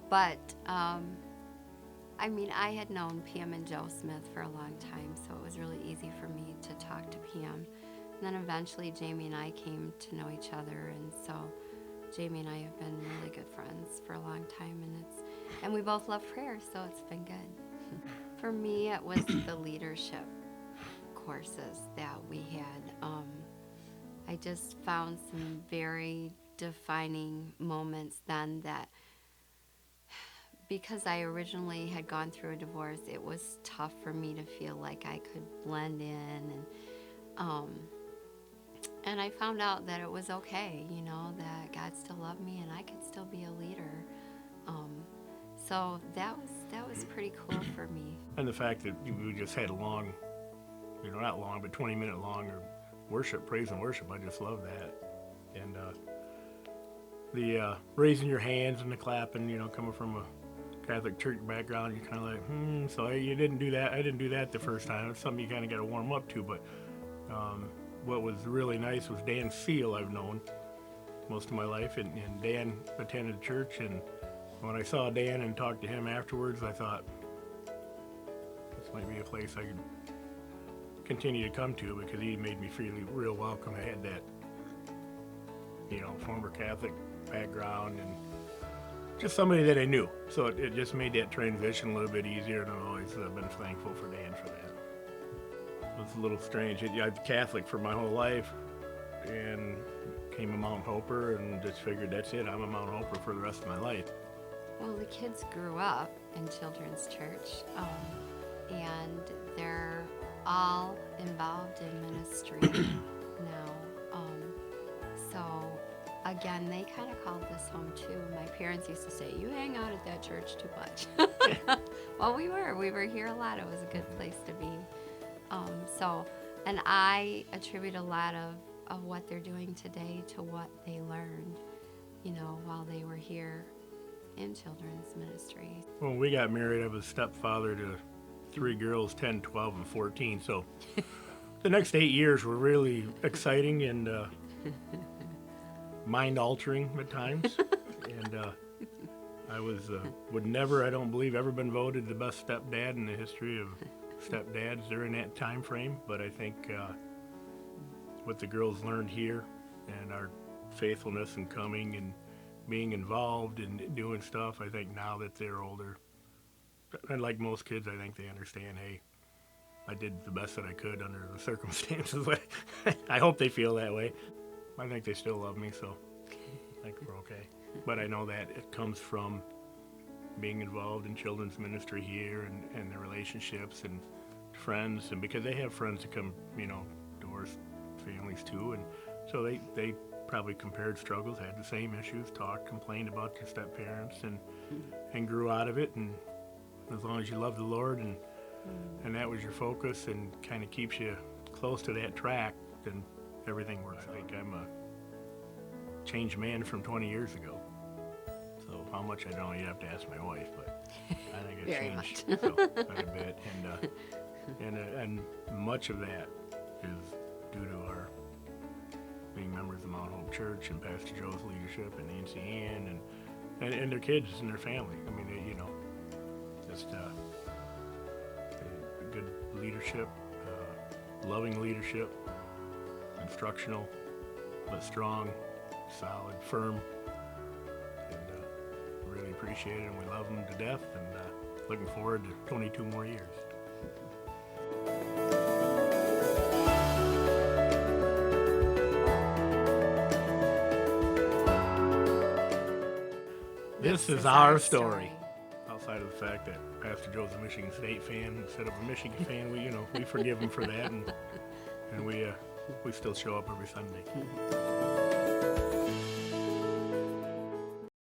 But I mean, I had known Pam and Joe Smith for a long time, so it was really easy for me to talk to Pam. And then eventually Jamie and I came to know each other, and so Jamie and I have been really good friends for a long time, and we both love prayer, so it's been good. For me, it was the leadership courses that we had. I just found some very defining moments then that because I originally had gone through a divorce, it was tough for me to feel like I could blend in, and I found out that it was okay, that God still loved me and I could still be a leader. So that was pretty cool for me. And the fact that we just had a long, not long, but 20-minute long worship, praise and worship, I just love that. And the raising your hands and the clapping, coming from a Catholic church background, you're kind of like, so you didn't do that. I didn't do that the first time. It's something you kind of got to warm up to. But what was really nice was Dan Seal, I've known most of my life, and Dan attended church, and when I saw Dan and talked to him afterwards, I thought, this might be a place I could continue to come to, because he made me feel real welcome. I had that, former Catholic background and just somebody that I knew. So it just made that transition a little bit easier, and I've always been thankful for Dan for that. It's a little strange. I was Catholic for my whole life and became a Mount Hoper, and just figured that's it. I'm a Mount Hoper for the rest of my life. Well, the kids grew up in children's church, and they're all involved in ministry now. So, again, they kind of called this home too. My parents used to say, "You hang out at that church too much." Well, we were here a lot. It was a good place to be. And I attribute a lot of what they're doing today to what they learned, while they were here in children's ministry. When we got married, I was stepfather to 3 girls, 10, 12, and 14. So the next 8 years were really exciting and mind-altering at times. And I would never, I don't believe, ever been voted the best stepdad in the history of stepdads during that time frame. But I think what the girls learned here and our faithfulness in coming and being involved and doing stuff, I think now that they're older, and like most kids, I think they understand, hey, I did the best that I could under the circumstances. I hope they feel that way. I think they still love me, so I think we're okay. But I know that it comes from being involved in children's ministry here and the relationships and friends, and because they have friends that come, divorced families too, and so they probably compared struggles, had the same issues, talked, complained about their step-parents, and grew out of it. And as long as you love the Lord and that was your focus and kind of keeps you close to that track, then everything works. I think I'm a changed man from 20 years ago. So how much, I don't know, you'd have to ask my wife, but I think I've changed so, quite a bit. And much of that is due to our being members of Mount Hope Church and Pastor Joe's leadership and Nancy Ann and their kids and their family. I mean, just good leadership, loving leadership, instructional, but strong, solid, firm, and really appreciate it, and we love them to death, and looking forward to 22 more years. This is our story. Outside of the fact that Pastor Joe's a Michigan State fan instead of a Michigan fan, we forgive him for that, and we still show up every Sunday.